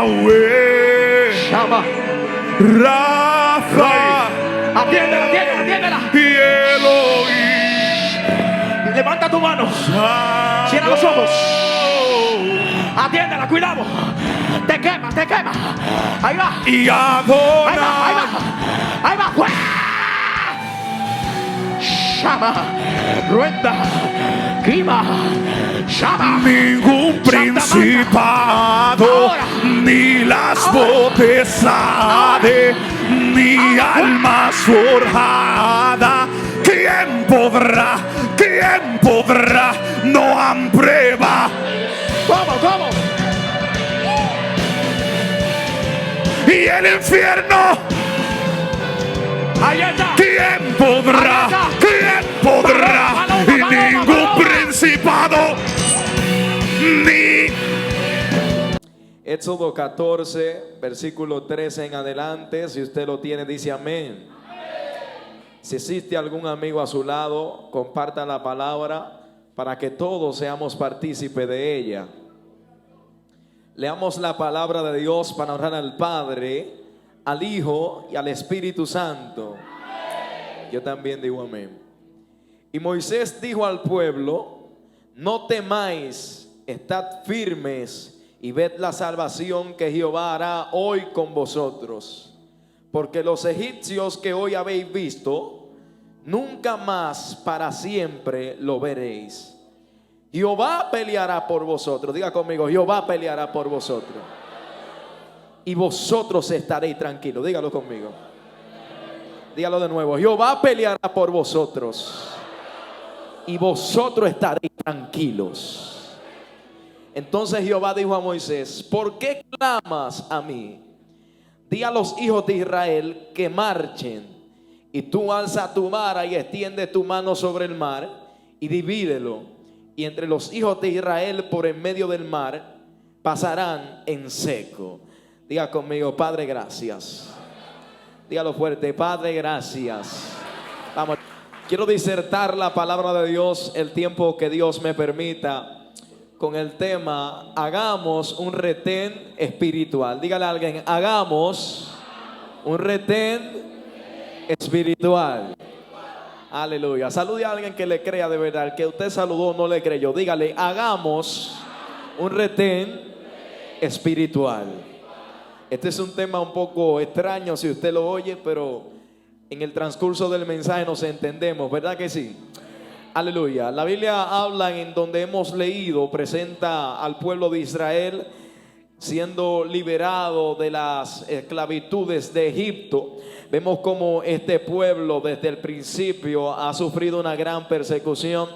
Yahweh, Shama. Rafa, Atiéndela, atiéndela, atiéndela. Elohim, Levanta tu mano. Cierra los ojos. Atiéndela, cuidado. Te quema, te quema. Ahí va. y Ahí va, ahí va. Adonai. Ahí va. ¡Fuera! Shama. Ruenda. Kima. Shama. Ningún principado, Ahora. ni las potestades, ni almas forjadas. ¿Quién podrá? ¿Quién podrá? No han prueba. ¿Cómo, cómo? Y el infierno, Ahí está. ¿quién podrá? Ahí está. ¿Quién podrá? Paloma, Y paloma, ningún paloma. principado, ni Éxodo 14, versículo 13 en adelante. Si usted lo tiene, dice amén. Si existe algún amigo a su lado, comparta la palabra para que todos seamos partícipes de ella. Leamos la palabra de Dios para honrar al Padre, al Hijo y al Espíritu Santo. Yo también digo amén. Y Moisés dijo al pueblo: no temáis, estad firmes y ved la salvación que Jehová hará hoy con vosotros. Porque los egipcios que hoy habéis visto, nunca más para siempre lo veréis. Jehová peleará por vosotros. Diga conmigo: Jehová peleará por vosotros. Y vosotros estaréis tranquilos. Dígalo conmigo. Dígalo de nuevo: Jehová peleará por vosotros. Y vosotros estaréis tranquilos. Entonces Jehová dijo a Moisés: ¿por qué clamas a mí? Di a los hijos de Israel que marchen, y tú alza tu vara y extiende tu mano sobre el mar y divídelo, y entre los hijos de Israel por en medio del mar pasarán en seco. Diga conmigo: Padre, gracias. Dígalo fuerte: Padre, gracias. Vamos, quiero disertar la palabra de Dios el tiempo que Dios me permita, con el tema: hagamos un retén espiritual. Dígale a alguien: hagamos un retén espiritual. Aleluya. Salude a alguien que le crea de verdad. El que usted saludó no le creyó. Dígale: hagamos un retén espiritual. Este es un tema un poco extraño si usted lo oye, pero en el transcurso del mensaje nos entendemos, ¿verdad que sí? Aleluya. La Biblia habla, en donde hemos leído, presenta al pueblo de Israel siendo liberado de las esclavitudes de Egipto. Vemos como este pueblo desde el principio ha sufrido una gran persecución.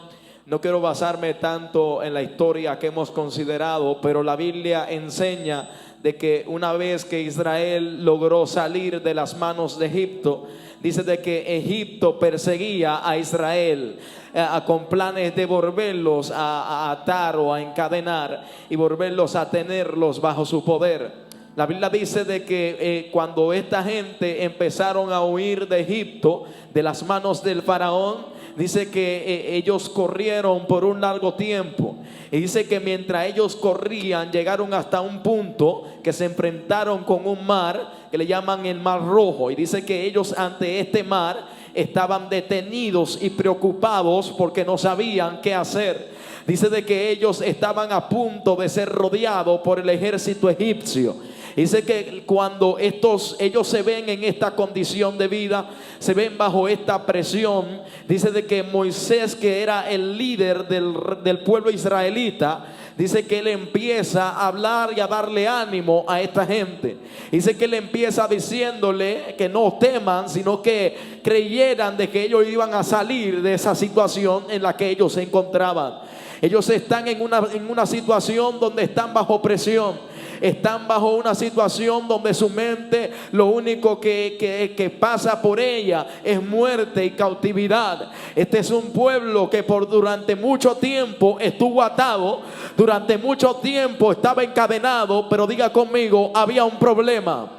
No quiero basarme tanto en la historia que hemos considerado, pero la Biblia enseña de que una vez que Israel logró salir de las manos de Egipto, dice de que Egipto perseguía a Israel con planes de volverlos a atar o a encadenar y volverlos a tenerlos bajo su poder. La Biblia dice de que cuando esta gente empezaron a huir de Egipto, de las manos del faraón, dice que ellos corrieron por un largo tiempo. Y dice que mientras ellos corrían, llegaron hasta un punto que se enfrentaron con un mar que le llaman el Mar Rojo. Y dice que ellos ante este mar estaban detenidos y preocupados porque no sabían qué hacer. Dice de que ellos estaban a punto de ser rodeados por el ejército egipcio. Dice que cuando ellos se ven en esta condición de vida, se ven bajo esta presión, dice de que Moisés, que era el líder del pueblo israelita, dice que él empieza a hablar y a darle ánimo a esta gente. Dice que él empieza diciéndole que no teman, sino que creyeran de que ellos iban a salir de esa situación en la que ellos se encontraban. Ellos están en una situación donde están bajo presión. Están bajo una situación donde su mente lo único que pasa por ella es muerte y cautividad. Este es un pueblo que durante mucho tiempo estuvo atado, durante mucho tiempo estaba encadenado, pero diga conmigo: había un problema.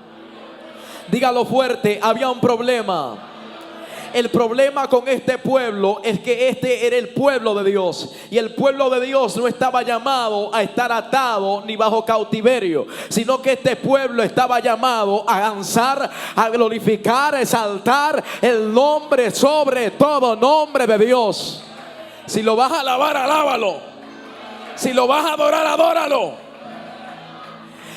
Dígalo fuerte: había un problema. El problema con este pueblo es que este era el pueblo de Dios, y el pueblo de Dios no estaba llamado a estar atado ni bajo cautiverio, sino que este pueblo estaba llamado a danzar, a glorificar, a exaltar el nombre sobre todo nombre de Dios. Si lo vas a alabar, alábalo. Si lo vas a adorar, adóralo.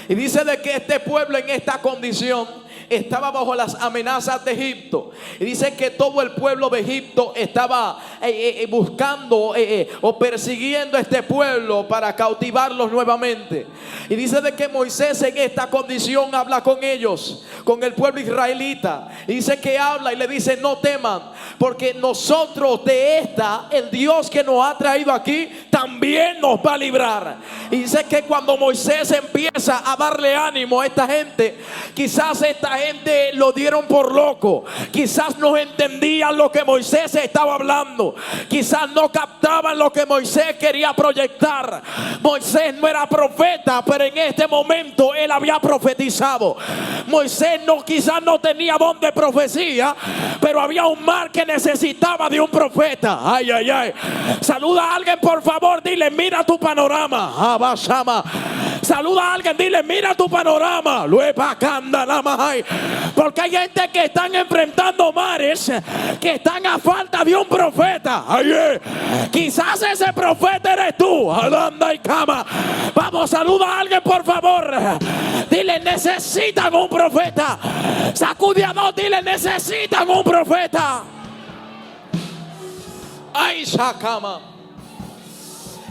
Y dice de que este pueblo en esta condición estaba bajo las amenazas de Egipto. Y dice que todo el pueblo de Egipto estaba buscando o persiguiendo a este pueblo para cautivarlos nuevamente. Y dice de que Moisés en esta condición habla con ellos, con el pueblo israelita. Y dice que habla y le dice: no teman, porque nosotros de esta, el Dios que nos ha traído aquí, también nos va a librar. Y dice que cuando Moisés empieza a darle ánimo a esta gente, quizás esta gente lo dieron por loco, quizás no entendían lo que Moisés estaba hablando, quizás no captaban lo que Moisés quería proyectar. Moisés no era profeta, pero en este momento él había profetizado. Moisés quizás no tenía don de profecía, pero había un mar que necesitaba de un profeta. Ay, ay, ay. Saluda a alguien, por favor, dile: mira tu panorama. Abashama. Saluda a alguien, dile: mira tu panorama. Porque hay gente que están enfrentando mares, que están a falta de un profeta. Ay, quizás ese profeta eres tú. Alanda y cama. Vamos, saluda a alguien, por favor. Dile: necesitan un profeta. Sacude a dos, dile: necesitan un profeta. Ay, Shakama.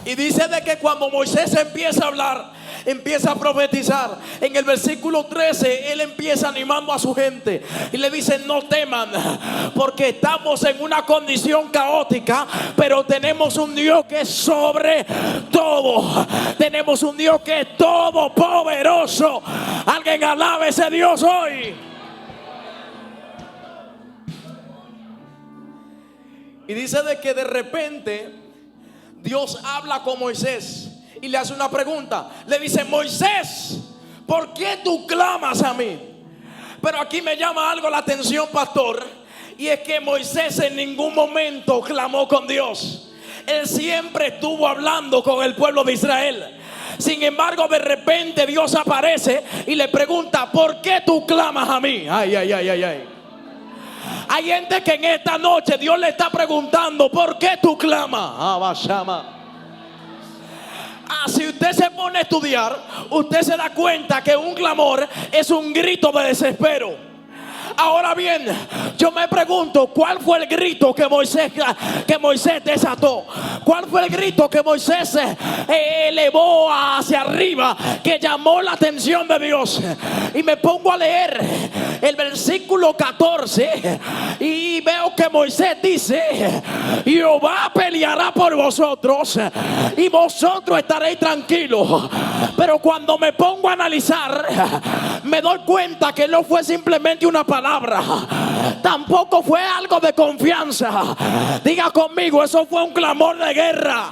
Y dice de que cuando Moisés empieza a hablar, empieza a profetizar, en el versículo 13 él empieza animando a su gente y le dice: no teman, porque estamos en una condición caótica, pero tenemos un Dios que es sobre todo. Tenemos un Dios que es todopoderoso. Alguien alabe a ese Dios hoy. Y dice de que de repente Dios habla con Moisés y le hace una pregunta. Le dice: Moisés, ¿por qué tú clamas a mí? Pero aquí me llama algo la atención, pastor, y es que Moisés en ningún momento clamó con Dios. Él siempre estuvo hablando con el pueblo de Israel. Sin embargo, de repente Dios aparece y le pregunta: ¿por qué tú clamas a mí? Ay, ay, ay, ay, ay. Hay gente que en esta noche Dios le está preguntando: ¿por qué tú clamas? Si usted se pone a estudiar, usted se da cuenta que un clamor es un grito de desespero. Ahora bien, yo me pregunto: ¿cuál fue el grito que Moisés desató? ¿Cuál fue el grito que Moisés elevó hacia arriba, que llamó la atención de Dios? Y me pongo a leer el versículo 14 y veo que Moisés dice: Jehová peleará por vosotros y vosotros estaréis tranquilos. Pero cuando me pongo a analizar, me doy cuenta que no fue simplemente una palabra, tampoco fue algo de confianza. Diga conmigo: eso fue un clamor de guerra.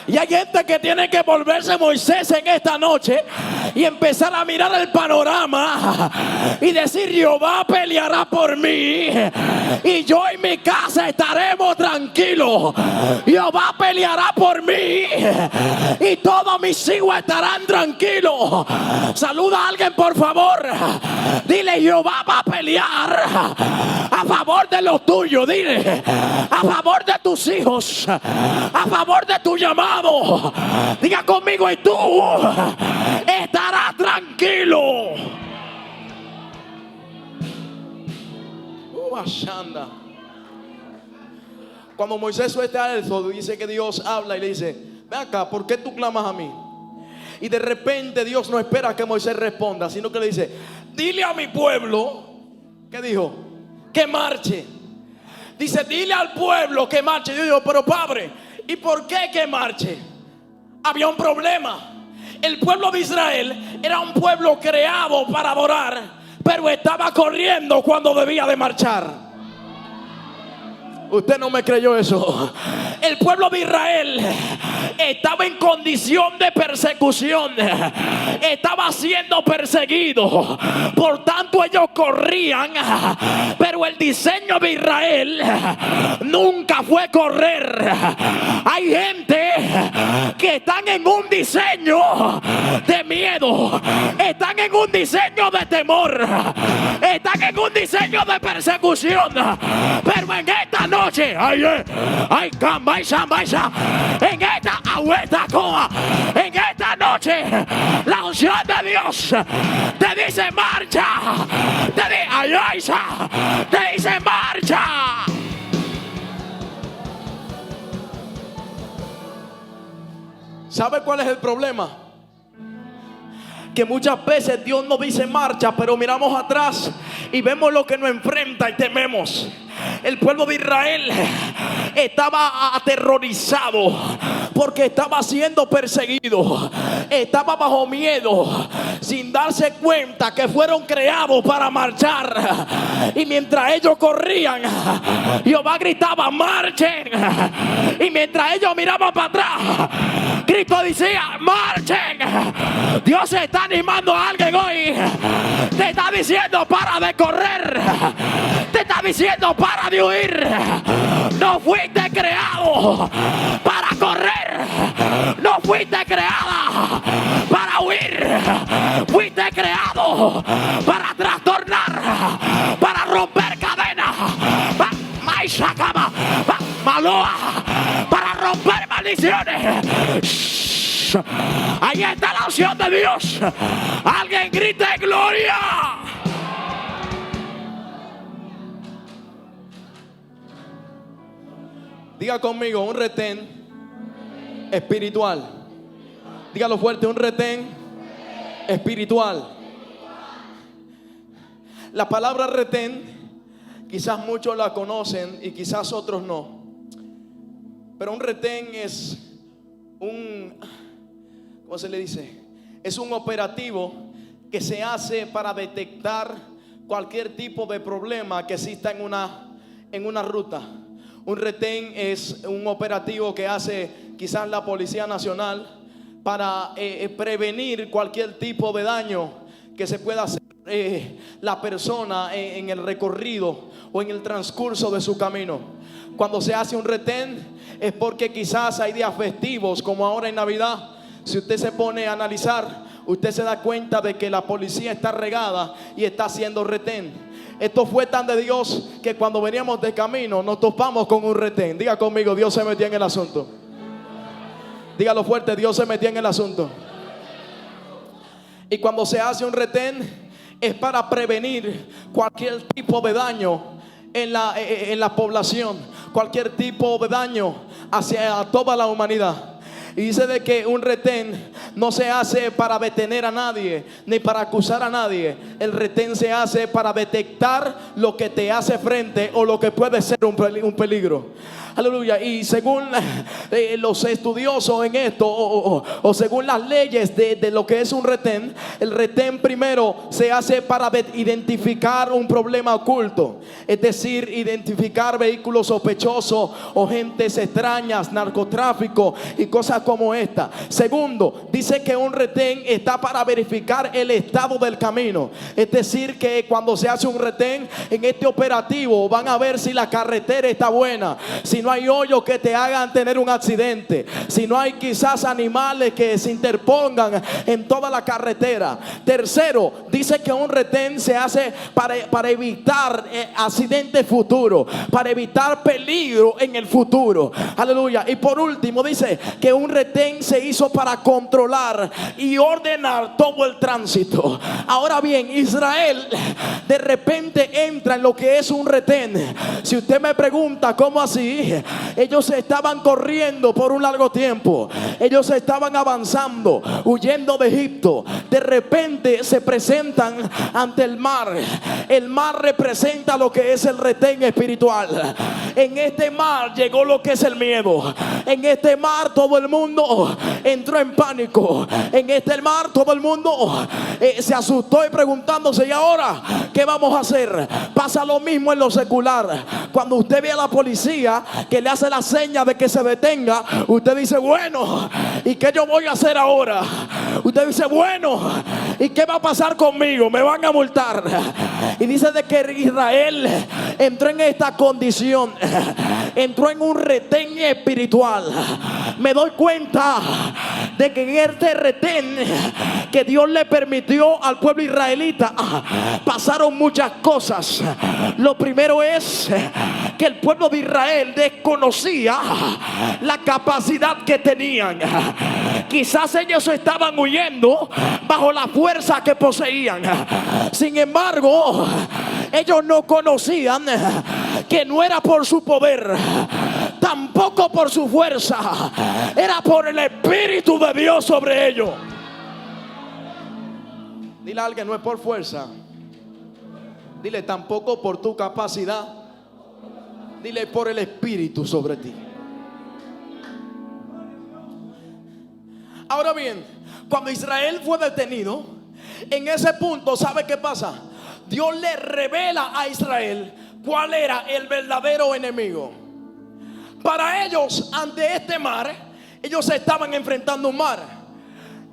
Y hay gente que tiene que volverse Moisés en esta noche y empezar a mirar el panorama y decir: Jehová peleará por mí y yo y mi casa estaremos tranquilos. Jehová peleará por mí y todos mis hijos estarán tranquilos. Saluda a alguien, por favor. Dile: Jehová va a pelear a favor de los tuyos. Dile: a favor de tus hijos, a favor de tu llamado. Diga conmigo: y tú estarás tranquilo. Cuando Moisés suelta eso, dice que Dios habla y le dice: ven acá, ¿por qué tú clamas a mí? Y de repente Dios no espera que Moisés responda, sino que le dice: dile a mi pueblo, ¿qué dijo? Que marche. Dice: dile al pueblo que marche. Yo digo: pero padre, ¿y por qué que marche? Había un problema. El pueblo de Israel era un pueblo creado para adorar, pero estaba corriendo cuando debía de marchar. Usted no me creyó eso. El pueblo de Israel estaba en condición de persecución, estaba siendo perseguido, por tanto ellos corrían, pero el diseño de Israel nunca fue correr. Hay gente que están en un diseño de miedo, están en un diseño de temor, están en un diseño de persecución, pero en esta noche, en esta en esta noche, la unción de Dios te dice marcha, te dice marcha. ¿Sabe cuál es el problema? Que muchas veces Dios nos dice marcha, pero miramos atrás y vemos lo que nos enfrenta y tememos. El pueblo de Israel estaba aterrorizado porque estaba siendo perseguido, estaba bajo miedo, sin darse cuenta que fueron creados para marchar. Y mientras ellos corrían, Jehová gritaba marchen, y mientras ellos miraban para atrás, Cristo decía marchen. Dios está animando a alguien hoy, te está diciendo para de correr, te está diciendo para de huir. No fuiste creado para correr, no fuiste creada para huir, fuiste creado para trastornar, para romper cadenas, Maloa, para romper maldiciones. Ahí está la unción de Dios. Alguien grite gloria. Diga conmigo, un retén espiritual. Dígalo fuerte, un retén espiritual. La palabra retén, quizás muchos la conocen y quizás otros no. Pero un retén es ¿cómo se le dice? Es un operativo que se hace para detectar cualquier tipo de problema que exista en una ruta. Un retén es un operativo que hace quizás la Policía Nacional para prevenir cualquier tipo de daño que se pueda hacer la persona en el recorrido o en el transcurso de su camino. Cuando se hace un retén es porque quizás hay días festivos, como ahora en Navidad. Si usted se pone a analizar, usted se da cuenta de que la policía está regada y está haciendo retén. Esto fue tan de Dios que cuando veníamos de camino nos topamos con un retén. Diga conmigo, Dios se metió en el asunto. Dígalo fuerte, Dios se metió en el asunto. Y cuando se hace un retén es para prevenir cualquier tipo de daño en la población, cualquier tipo de daño hacia toda la humanidad. Y dice de que un retén no se hace para detener a nadie, ni para acusar a nadie. El retén se hace para detectar lo que te hace frente o lo que puede ser un peligro. Aleluya. Y según los estudiosos en esto, o según las leyes de lo que es un retén, el retén primero se hace para identificar un problema oculto. Es decir, identificar vehículos sospechosos o gentes extrañas, narcotráfico y cosas como esta. Segundo, dice que un retén está para verificar el estado del camino. Es decir, que cuando se hace un retén en este operativo van a ver si la carretera está buena, si no hay hoyos que te hagan tener un accidente, si no hay quizás animales que se interpongan en toda la carretera. Tercero, dice que un retén se hace para evitar accidentes futuros, para evitar peligro en el futuro. Aleluya. Y por último dice que un retén se hizo para controlar y ordenar todo el tránsito. Ahora bien, Israel de repente entra en lo que es un retén. Si usted me pregunta cómo así, ellos estaban corriendo por un largo tiempo, ellos estaban avanzando, huyendo de Egipto. De repente se presentan ante el mar. El mar representa lo que es el retén espiritual. En este mar llegó lo que es el miedo. En este mar todo el mundo entró en pánico. En este mar todo el mundo se asustó y preguntándose: ¿y ahora qué vamos a hacer? Pasa lo mismo en lo secular. Cuando usted ve a la policía que le hace la seña de que se detenga, usted dice: bueno, ¿y qué yo voy a hacer ahora? Usted dice: bueno, ¿y qué va a pasar conmigo? Me van a multar. Y dice de que Israel entró en esta condición, entró en un retén espiritual. Me doy cuenta de que en este retén que Dios le permitió al pueblo israelita, pasaron muchas cosas. Lo primero es que el pueblo de Israel desconocía la capacidad que tenían. Quizás ellos estaban huyendo bajo la fuerza que poseían. Sin embargo, ellos no conocían que no era por su poder, tampoco por su fuerza, era por el Espíritu de Dios sobre ellos. Dile a alguien: no es por fuerza. Dile: tampoco por tu capacidad. Dile: por el Espíritu sobre ti. Ahora bien, cuando Israel fue detenido, en ese punto, ¿sabe qué pasa? Dios le revela a Israel cuál era el verdadero enemigo. Para ellos, ante este mar, ellos se estaban enfrentando un mar.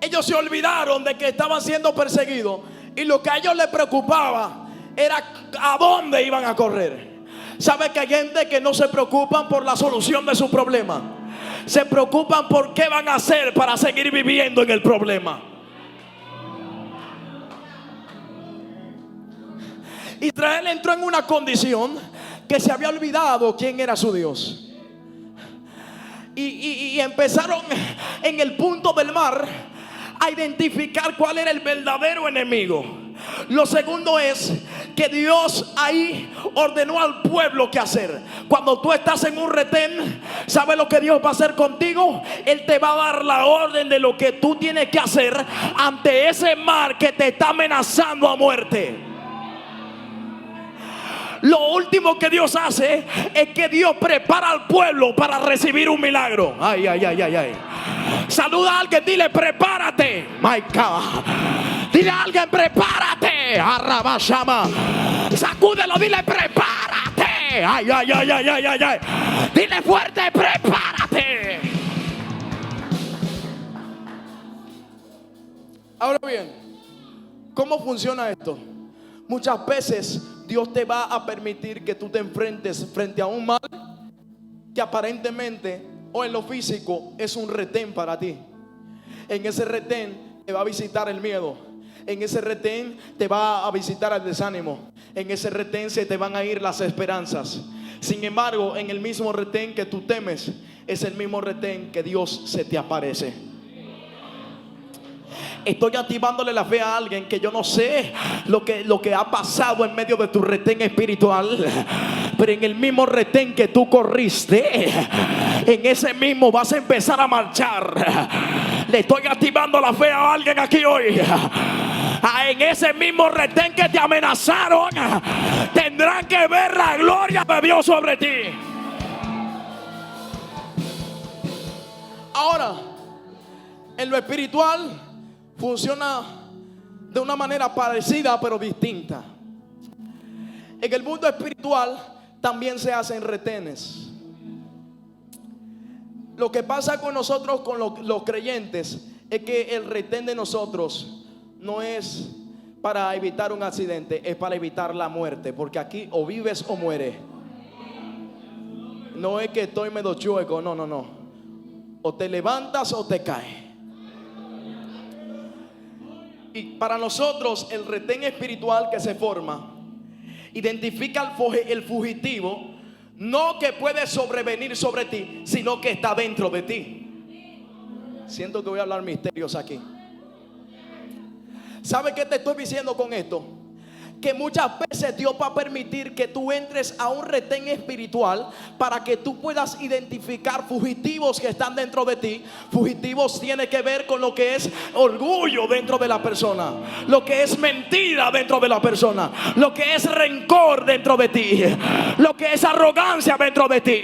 Ellos se olvidaron de que estaban siendo perseguidos, y lo que a ellos les preocupaba era a dónde iban a correr. ¿Sabe que hay gente que no se preocupan por la solución de su problema? Se preocupan por qué van a hacer para seguir viviendo en el problema. Israel entró en una condición que se había olvidado quién era su Dios. Y empezaron en el punto del mar a identificar cuál era el verdadero enemigo. Lo segundo es que Dios ahí ordenó al pueblo qué hacer. Cuando tú estás en un retén, ¿sabes lo que Dios va a hacer contigo? Él te va a dar la orden de lo que tú tienes que hacer ante ese mar que te está amenazando a muerte. Lo último que Dios hace es que Dios prepara al pueblo para recibir un milagro. Ay, ay, ay, ay, ay. Saluda a alguien, dile: prepárate. My God. Dile a alguien: prepárate. Arrabashama. Sacúdelo, dile: prepárate. Ay, ay, ay, ay, ay, ay, ay. Dile fuerte: prepárate. Ahora bien, ¿cómo funciona esto? Muchas veces Dios te va a permitir que tú te enfrentes frente a un mal que aparentemente o en lo físico es un retén para ti. En ese retén te va a visitar el miedo. En ese retén te va a visitar el desánimo. En ese retén se te van a ir las esperanzas. Sin embargo, en el mismo retén que tú temes, es el mismo retén que Dios se te aparece. Estoy activándole la fe a alguien que yo no sé lo que ha pasado en medio de tu retén espiritual, pero en el mismo retén que tú corriste, en ese mismo vas a empezar a marchar. Le estoy activando la fe a alguien aquí hoy. En ese mismo retén que te amenazaron, tendrán que ver la gloria de Dios sobre ti. Ahora, en lo espiritual funciona de una manera parecida pero distinta. En el mundo espiritual también se hacen retenes. Lo que pasa con nosotros, con los creyentes, es que el retén de nosotros no es para evitar un accidente, es para evitar la muerte. Porque aquí o vives o mueres. No es que estoy medio chueco, no, no, no. O te levantas o te caes. Y para nosotros el retén espiritual que se forma identifica el fugitivo, no que puede sobrevenir sobre ti, sino que está dentro de ti. Siento que voy a hablar misterios aquí. ¿Sabe qué te estoy diciendo con esto? que muchas veces Dios va a permitir que tú entres a un retén espiritual para que tú puedas identificar fugitivos que están dentro de ti. Fugitivos tiene que ver con lo que es orgullo dentro de la persona, lo que es mentira dentro de la persona, lo que es rencor dentro de ti, lo que es arrogancia dentro de ti.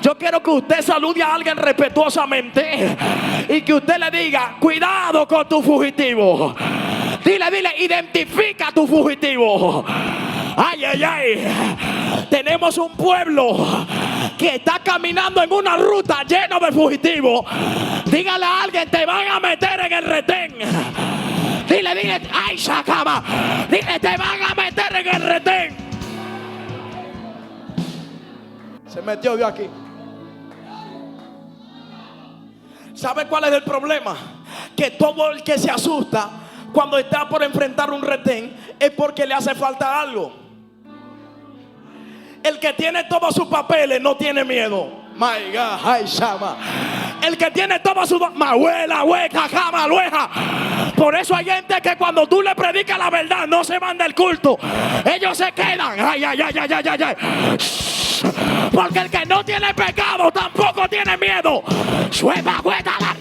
Yo quiero que usted salude a alguien respetuosamente y que usted le diga: cuidado con tu fugitivo. Dile, identifica tu fugitivo. Ay, ay, ay. Tenemos un pueblo que está caminando en una ruta llena de fugitivos. Dígale a alguien: te van a meter en el retén. Dile, ay, sacaba. Dile, te van a meter en el retén. Se metió Dios aquí. ¿Sabe cuál es el problema? Que todo el que se asusta cuando está por enfrentar un retén es porque le hace falta algo. El que tiene todos sus papeles no tiene miedo. My God, ay, Shama. El que tiene todos sus mahuela, hueca, jama, lueja. Por eso hay gente que cuando tú le predicas la verdad no se van del culto. Ellos se quedan. Ay, ay, ay, ay, ay, ay, ay. Porque el que no tiene pecado tampoco tiene miedo. Sueva, hueta, la...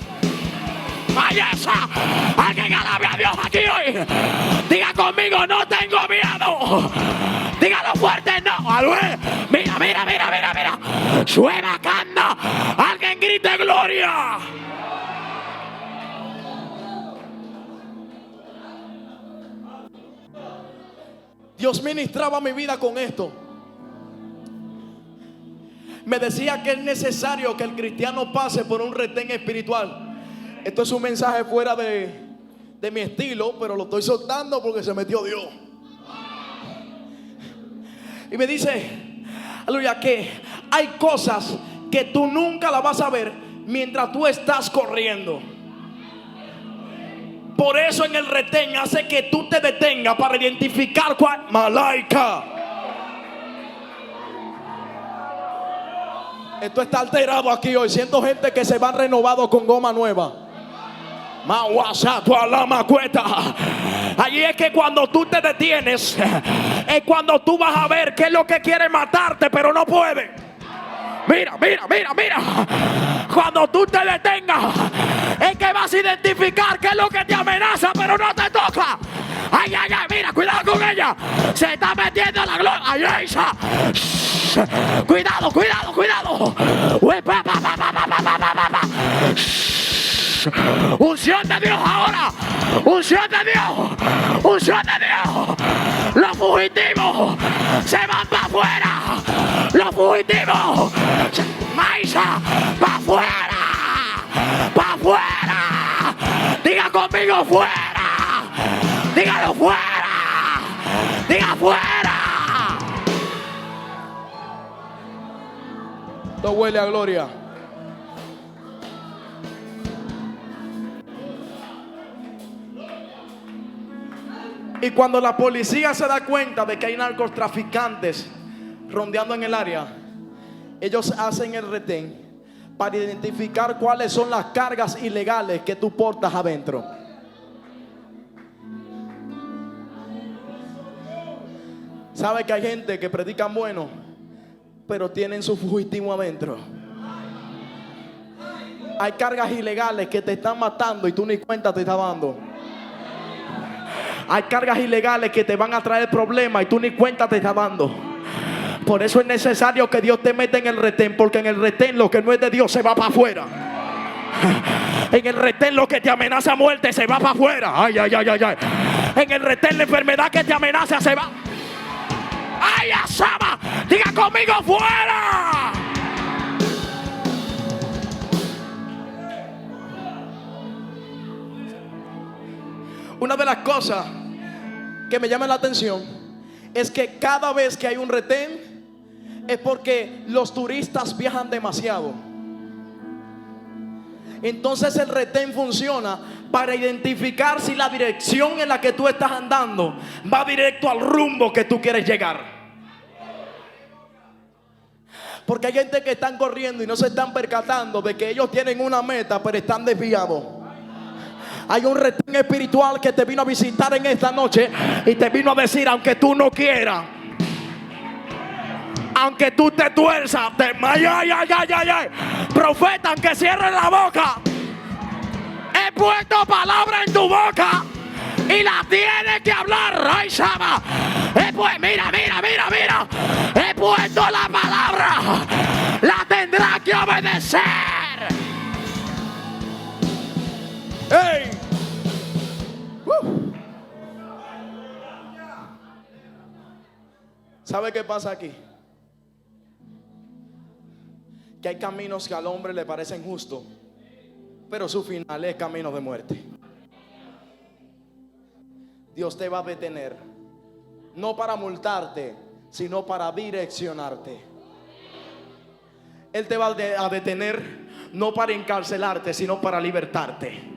¡Ay, esa! Alguien alabe a Dios aquí hoy. Diga conmigo: no tengo miedo. Dígalo fuerte: no. Alue. Mira, mira, mira, mira, mira. Suena, canta. Alguien grite gloria. Dios ministraba mi vida con esto. Me decía que es necesario que el cristiano pase por un retén espiritual. Esto es un mensaje fuera de mi estilo, pero lo estoy soltando porque se metió Dios. Y me dice, aleluya, que hay cosas que tú nunca las vas a ver mientras tú estás corriendo. Por eso en el retén hace que tú te detengas para identificar cuál. Malaika. Esto está alterado aquí hoy. Siento gente que se van renovados con goma nueva. Allí es que cuando tú te detienes, es cuando tú vas a ver qué es lo que quiere matarte, pero no puede. Mira, mira, mira, mira. Cuando tú te detengas, es que vas a identificar qué es lo que te amenaza, pero no te toca. Ay, ay, ay, mira, cuidado con ella. Se está metiendo en la gloria. Ay, ay, cuidado, cuidado, cuidado. Unción de Dios ahora. Unción de Dios. Unción de Dios. Los fugitivos se van para afuera. Los fugitivos. Maisa, para afuera. Para afuera. Diga conmigo: fuera. Dígalo: fuera. Diga: fuera. No huele a gloria. Y cuando la policía se da cuenta de que hay narcotraficantes rondeando en el área, ellos hacen el retén para identificar cuáles son las cargas ilegales que tú portas adentro. ¿Sabe que hay gente que predican bueno, pero tienen su fugitivo adentro? Hay cargas ilegales que te están matando y tú ni cuenta te estás dando. Hay cargas ilegales que te van a traer problemas y tú ni cuenta te estás dando. Por eso es necesario que Dios te meta en el retén, porque en el retén lo que no es de Dios se va para afuera. En el retén lo que te amenaza a muerte se va para afuera. Ay, ay, ay, ay, ay. En el retén la enfermedad que te amenaza se va. Ay, asama. Diga conmigo: fuera. Una de las cosas que me llama la atención es que cada vez que hay un retén es porque los turistas viajan demasiado. Entonces el retén funciona para identificar si la dirección en la que tú estás andando va directo al rumbo que tú quieres llegar. Porque hay gente que están corriendo y no se están percatando de que ellos tienen una meta, pero están desviados. Hay un retén espiritual que te vino a visitar en esta noche y te vino a decir, aunque tú no quieras, aunque tú te tuerzas, profeta, aunque cierres la boca, he puesto palabra en tu boca y la tienes que hablar. Ay, Shama. Mira. He puesto la palabra, la tendrás que obedecer. ¡Ey! ¿Sabe qué pasa aquí? Que hay caminos que al hombre le parecen justos, pero su final es camino de muerte. Dios te va a detener, no para multarte, sino para direccionarte. Él te va a detener, no para encarcelarte, sino para libertarte.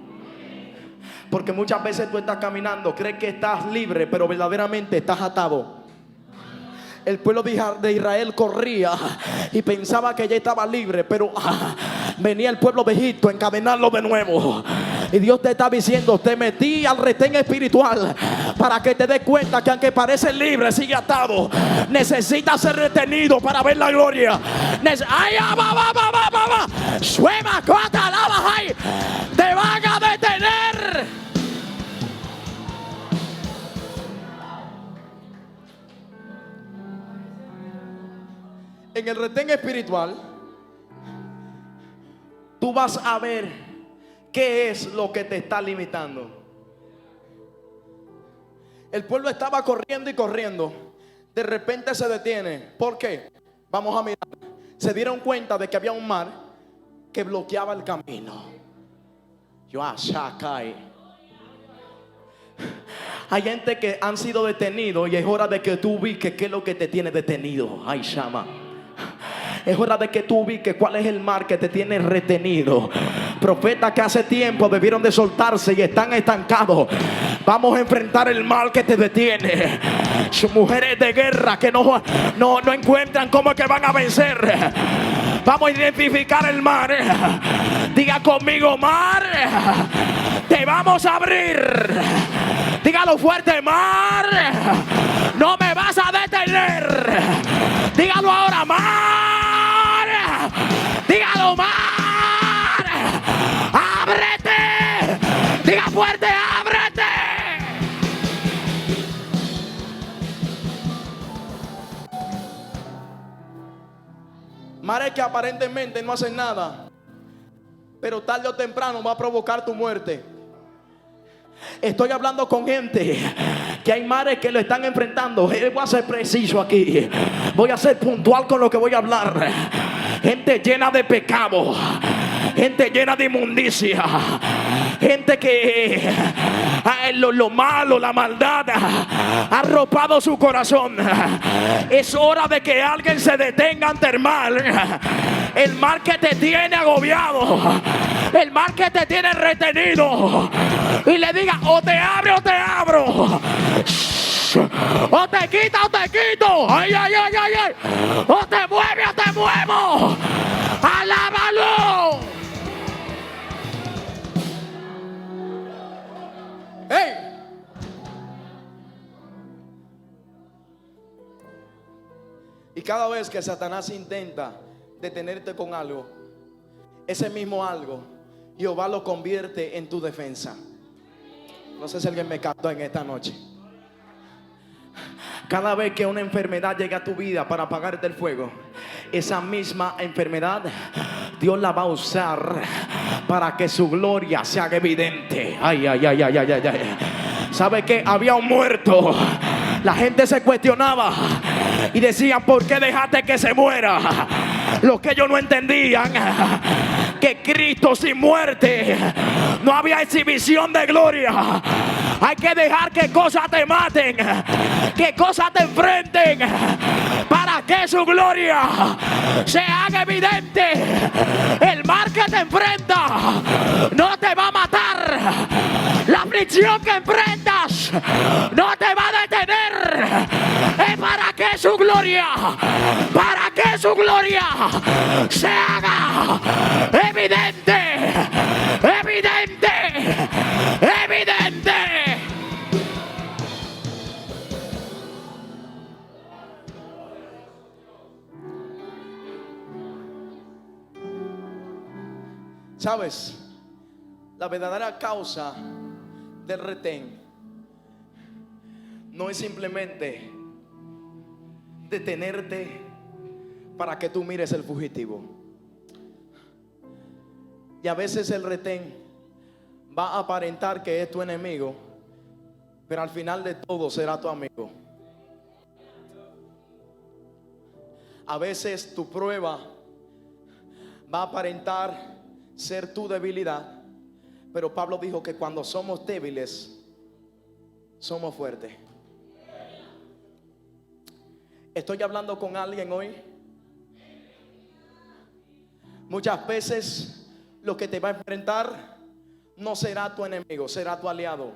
Porque muchas veces tú estás caminando, crees que estás libre, pero verdaderamente estás atado. El pueblo de Israel corría y pensaba que ya estaba libre, pero venía el pueblo de Egipto a encadenarlo de nuevo. Y Dios te está diciendo, te metí al retén espiritual para que te des cuenta que aunque parece libre, sigue atado. Necesitas ser retenido para ver la gloria. Te van a detener. En el retén espiritual, tú vas a ver qué es lo que te está limitando. El pueblo estaba corriendo y corriendo. De repente se detiene. ¿Por qué? Vamos a mirar. Se dieron cuenta de que había un mar que bloqueaba el camino. Hay gente que han sido detenidos y es hora de que tú ubiques qué es lo que te tiene detenido. Ay, Shama. Es hora de que tú ubiques cuál es el mar que te tiene retenido. Profetas que hace tiempo debieron de soltarse y están estancados. Vamos a enfrentar el mal que te detiene. Mujeres de guerra que no encuentran cómo es que van a vencer. Vamos a identificar el mar. Diga conmigo, mar, te vamos a abrir. Dígalo fuerte, mar, no me vas a detener. Dígalo ahora, mar. Dígalo, mar. Ábrete. Diga fuerte, ábrete. Mares que aparentemente no hacen nada, pero tarde o temprano va a provocar tu muerte. Estoy hablando con gente que hay mares que lo están enfrentando. Voy a ser preciso aquí. Voy a ser puntual con lo que voy a hablar. Gente llena de pecado, gente llena de inmundicia, gente que lo malo, la maldad ha arropado su corazón. Es hora de que alguien se detenga ante el mal que te tiene agobiado, el mal que te tiene retenido, y le diga: o te abre o te abro, o te quita o te quito, ay, ay, ay, ay, ay, o te mueve o te muevo. Alábalo. Hey. Y cada vez que Satanás intenta detenerte con algo, ese mismo algo Jehová lo convierte en tu defensa. No sé si alguien me captó en esta noche. Cada vez que una enfermedad llega a tu vida para apagarte el fuego, esa misma enfermedad Dios la va a usar para que su gloria se haga evidente. Ay, ay, ay, ay, ay, ay, ay. ¿Sabe qué? Había un muerto. La gente se cuestionaba y decían: ¿por qué dejaste que se muera? Lo que ellos no entendían, que Cristo sin muerte no había exhibición de gloria. Hay que dejar que cosas te maten, que cosas te enfrenten, para que su gloria se haga evidente. El mal que te enfrenta no te va a matar. La aflicción que enfrentas no te va a detener. Es para que su gloria, para que su gloria se haga evidente. evidente, evidente. ¿Sabes? La verdadera causa del retén no es simplemente detenerte para que tú mires el fugitivo. Y a veces el retén va a aparentar que es tu enemigo, pero al final de todo será tu amigo. A veces tu prueba va a aparentar ser tu debilidad, pero Pablo dijo que cuando somos débiles, somos fuertes. Estoy hablando con alguien hoy. Muchas veces lo que te va a enfrentar no será tu enemigo, será tu aliado.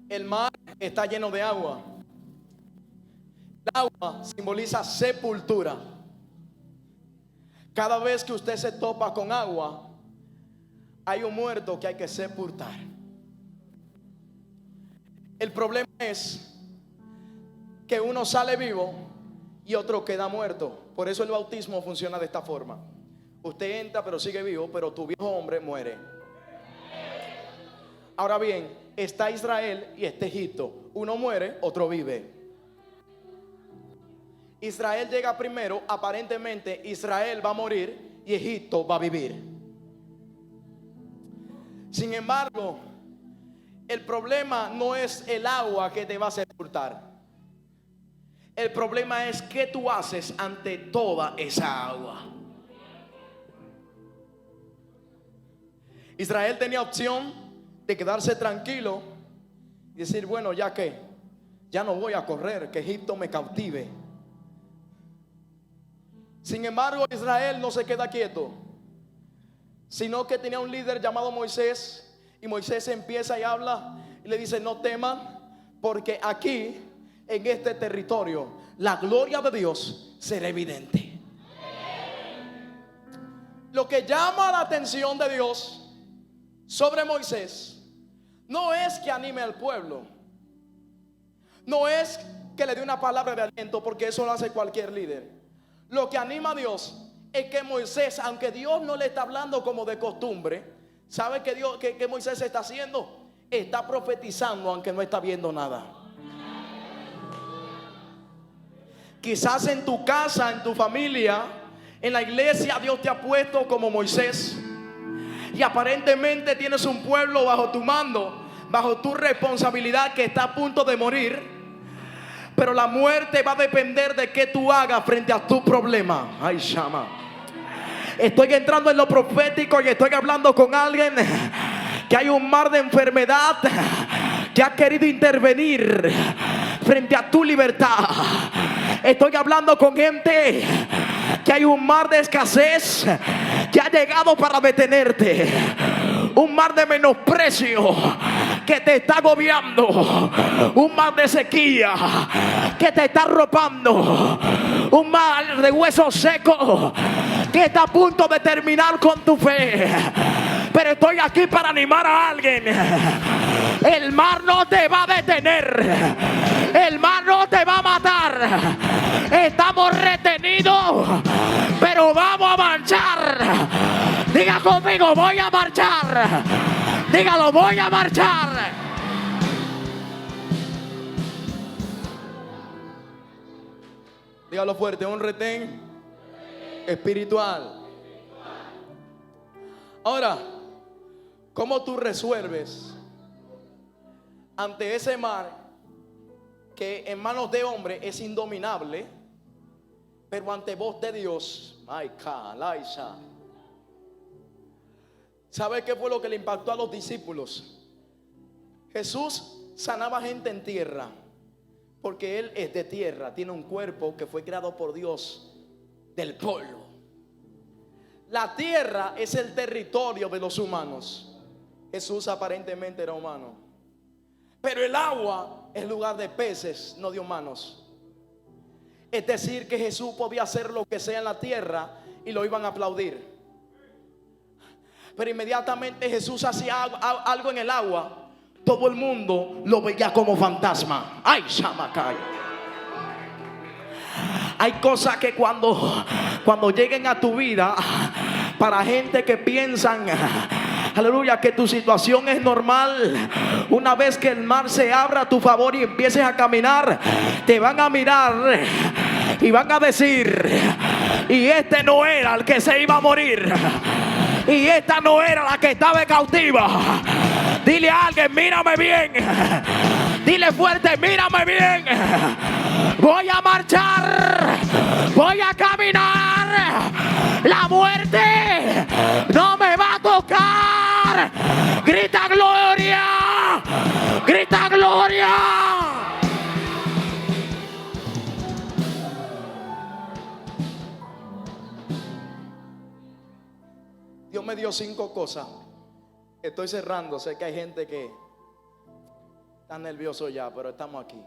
El mar está lleno de agua. El agua simboliza sepultura. Cada vez que usted se topa con agua, hay un muerto que hay que sepultar. El problema es que uno sale vivo y otro queda muerto. Por eso el bautismo funciona de esta forma. Usted entra pero sigue vivo, pero tu viejo hombre muere. Ahora bien, está Israel y está Egipto. Uno muere, otro vive. Israel llega primero, aparentemente Israel va a morir y Egipto va a vivir. Sin embargo, el problema no es el agua que te va a sepultar. El problema es qué tú haces ante toda esa agua. Israel tenía opción de quedarse tranquilo y decir, bueno, ya que ya no voy a correr, que Egipto me cautive. Sin embargo, Israel no se queda quieto, sino que tenía un líder llamado Moisés. Y Moisés empieza y habla y le dice, no teman, porque aquí en este territorio la gloria de Dios será evidente. Lo que llama la atención de Dios sobre Moisés no es que anime al pueblo, no es que le dé una palabra de aliento, porque eso lo hace cualquier líder. Lo que anima a Dios es que Moisés, aunque Dios no le está hablando como de costumbre, ¿sabe que Moisés está haciendo? Está profetizando aunque no está viendo nada. Quizás en tu casa, en tu familia, en la iglesia, Dios te ha puesto como Moisés. Y aparentemente tienes un pueblo bajo tu mando, bajo tu responsabilidad, que está a punto de morir. Pero la muerte va a depender de qué tú hagas frente a tu problema. Ay, Shama. Estoy entrando en lo profético y estoy hablando con alguien que hay un mar de enfermedad que ha querido intervenir frente a tu libertad. Estoy hablando con gente que hay un mar de escasez que ha llegado para detenerte. Un mar de menosprecio que te está agobiando. Un mar de sequía que te está arropando. Un mar de huesos secos que está a punto de terminar con tu fe. Pero estoy aquí para animar a alguien. El mar no te va a detener. El mar no te va a matar. Estamos retenidos, pero vamos a marchar. Diga conmigo, voy a marchar. Dígalo, voy a marchar. Dígalo fuerte, un retén espiritual. Ahora, ¿cómo tú resuelves ante ese mar que en manos de hombre es indominable, pero ante voz de Dios? ¿Sabe qué fue lo que le impactó a los discípulos? Jesús sanaba gente en tierra, porque Él es de tierra, tiene un cuerpo que fue creado por Dios del polvo. La tierra es el territorio de los humanos. Jesús aparentemente era humano, pero el agua es lugar de peces, no de humanos. Es decir, que Jesús podía hacer lo que sea en la tierra y lo iban a aplaudir. Pero inmediatamente Jesús hacía algo en el agua, todo el mundo lo veía como fantasma. Ay, Shamacay. Hay cosas que cuando lleguen a tu vida, para gente que piensan, aleluya, que tu situación es normal, una vez que el mar se abra a tu favor y empieces a caminar, te van a mirar y van a decir: y este no era el que se iba a morir, y esta no era la que estaba cautiva. Dile a alguien: mírame bien. Dile fuerte: mírame bien. Voy a marchar, voy a caminar. La muerte no me va a tocar. Grita gloria, grita gloria. Dios me dio 5 cosas. Estoy cerrando. Sé que hay gente que está nervioso ya, pero estamos aquí.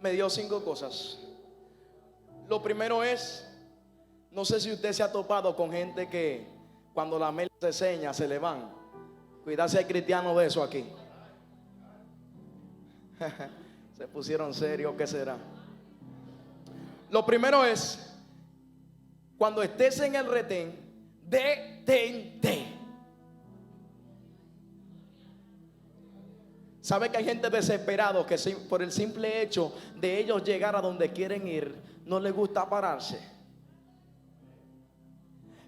Me dio 5 cosas. Lo primero es, no sé si usted se ha topado con gente que cuando la mela se seña se le van. Cuidado si hay cristianos de eso aquí. Se pusieron serios, ¿qué será? Lo primero es, cuando estés en el retén, detente. ¿Sabe que hay gente desesperada que por el simple hecho de ellos llegar a donde quieren ir, no les gusta pararse?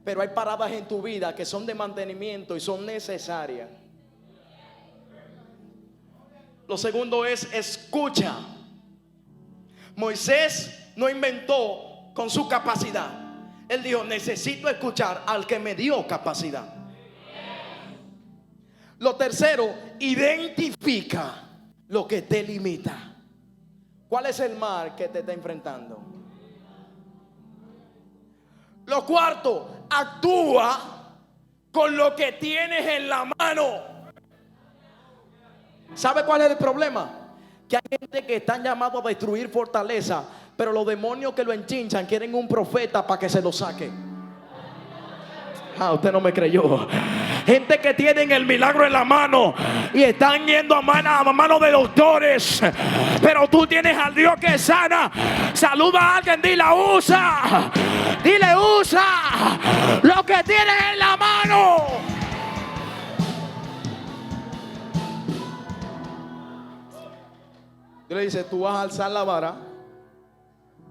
Pero hay paradas en tu vida que son de mantenimiento y son necesarias. Lo segundo es: escucha. Moisés no inventó con su capacidad. Él dijo: necesito escuchar al que me dio capacidad. Lo tercero: identifica lo que te limita. ¿Cuál es el mar que te está enfrentando? Lo cuarto: actúa con lo que tienes en la mano. ¿Sabe cuál es el problema? Que hay gente que están llamados a destruir fortaleza, pero los demonios que lo enchinchan quieren un profeta para que se lo saque. Usted no me creyó. Gente que tienen el milagro en la mano y están yendo a mano de doctores, pero tú tienes al Dios que sana. Saluda a alguien, dile: usa. Dile: usa lo que tienes en la mano. Dios le dice: tú vas a alzar la vara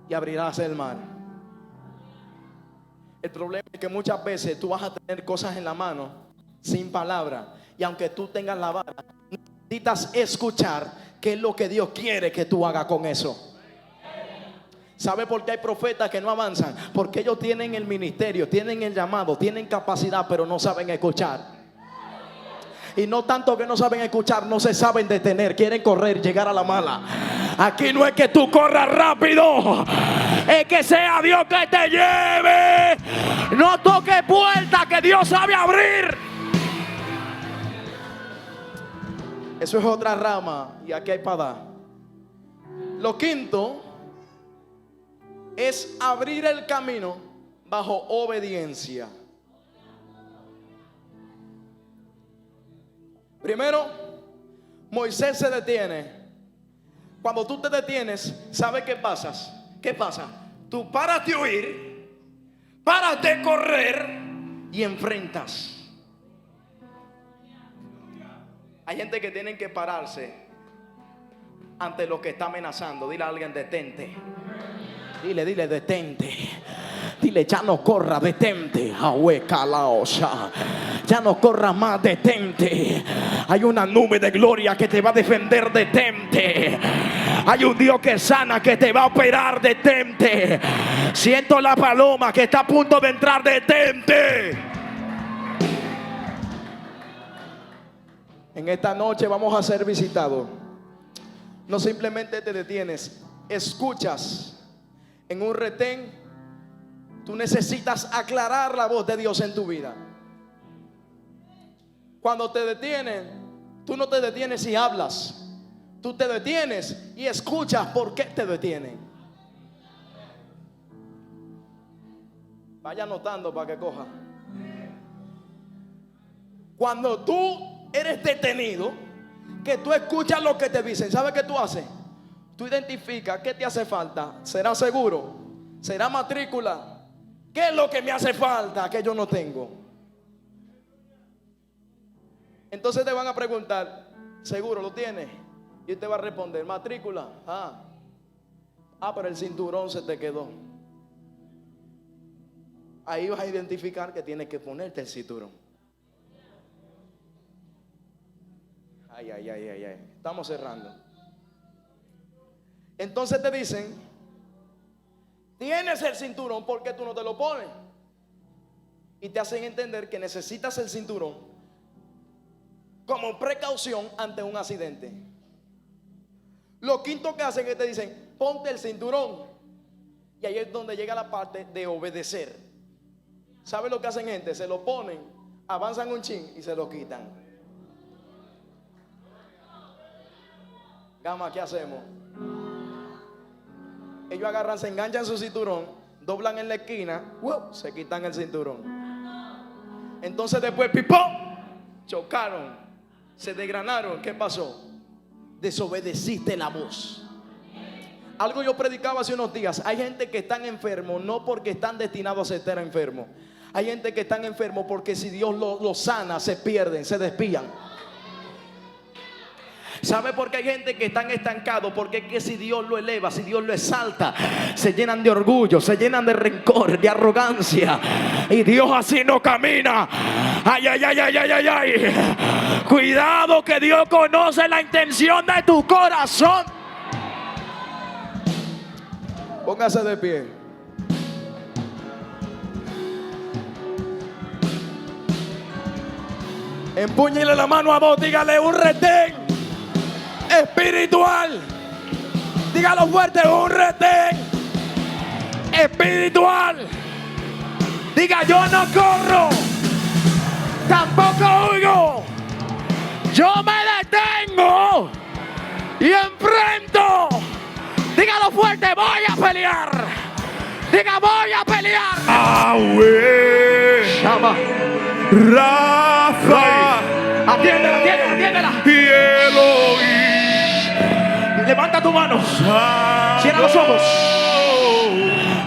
y abrirás el mar. El problema es que muchas veces tú vas a tener cosas en la mano sin palabra, y aunque tú tengas la vara, necesitas escuchar qué es lo que Dios quiere que tú hagas con eso. ¿Sabe por qué hay profetas que no avanzan? Porque ellos tienen el ministerio, tienen el llamado, tienen capacidad, pero no saben escuchar. Y no tanto que no saben escuchar, no se saben detener, quieren correr, llegar a la mala. Aquí no es que tú corras rápido, es que sea Dios que te lleve. No toques puertas que Dios sabe abrir. Eso es otra rama, y aquí hay para dar. Lo quinto es abrir el camino bajo obediencia. Primero, Moisés se detiene. Cuando tú te detienes, ¿sabes qué pasa? ¿Qué pasa? Tú paras de huir, paras de correr y enfrentas. Hay gente que tienen que pararse ante lo que está amenazando. Dile a alguien: detente. Dile, detente. Dile: ya no corra, detente. Ya no corra más, detente. Hay una nube de gloria que te va a defender, detente. Hay un Dios que sana, que te va a operar, detente. Siento la paloma que está a punto de entrar, detente. En esta noche vamos a ser visitados. No simplemente te detienes, escuchas. En un retén, tú necesitas aclarar la voz de Dios en tu vida. Cuando te detienen, tú no te detienes y hablas. Tú te detienes y escuchas por qué te detienen. Vaya anotando para que coja. Cuando tú eres detenido, que tú escuchas lo que te dicen, ¿sabes qué tú haces? Tú identificas qué te hace falta. ¿Será seguro? ¿Será matrícula? ¿Qué es lo que me hace falta que yo no tengo? Entonces te van a preguntar, ¿seguro lo tienes? Y usted va a responder, matrícula. Pero el cinturón se te quedó. Ahí vas a identificar que tienes que ponerte el cinturón. Ay. Estamos cerrando. Entonces te dicen, tienes el cinturón, ¿por qué tú no te lo pones? Y te hacen entender que necesitas el cinturón como precaución ante un accidente. Lo quinto que hacen es que te dicen, ponte el cinturón. Y ahí es donde llega la parte de obedecer. ¿Sabe lo que hacen, gente? Se lo ponen, avanzan un chin y se lo quitan. Gama, ¿qué hacemos? Ellos agarran, se enganchan su cinturón, doblan en la esquina, se quitan el cinturón. Entonces después, ¡pipón! Chocaron, se desgranaron. ¿Qué pasó? Desobedeciste la voz. Algo yo predicaba hace unos días. Hay gente que están enfermos no porque están destinados a estar enfermos. Hay gente que están enfermos porque si Dios los sana, se pierden, se despían. ¿Sabe por qué hay gente que están estancados? Porque es que si Dios lo eleva, si Dios lo exalta, se llenan de orgullo, se llenan de rencor, de arrogancia. Y Dios así no camina. Ay. Cuidado, que Dios conoce la intención de tu corazón. Póngase de pie. Empúñele la mano a dos, dígale un retén espiritual. Dígalo fuerte, un retén espiritual. Diga, yo no corro, tampoco huyo. Yo me detengo y enfrento. Dígalo fuerte, voy a pelear. Diga, voy a pelear. Yahweh, Shama. Rafa, Atiéndela. y Elohim. Levanta tu mano. Cierra los ojos.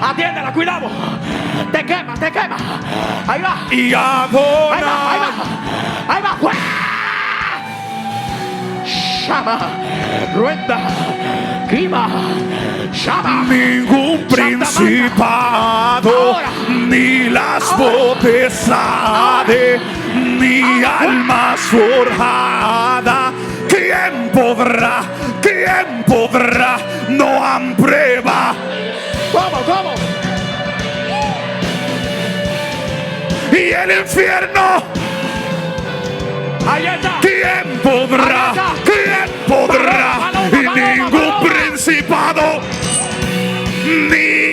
Atiéndela, cuidado. Te quema. Ahí va. Y Adonai. Ahí va. Shama. Rueda. Kima. Shama. Ningún principado, Ahora. ni las potestades, ni almas forjadas. ¿Quién podrá? No han prueba. ¿Cómo? Y el infierno. Ahí está. ¿Quién podrá? Y ningún principado, ni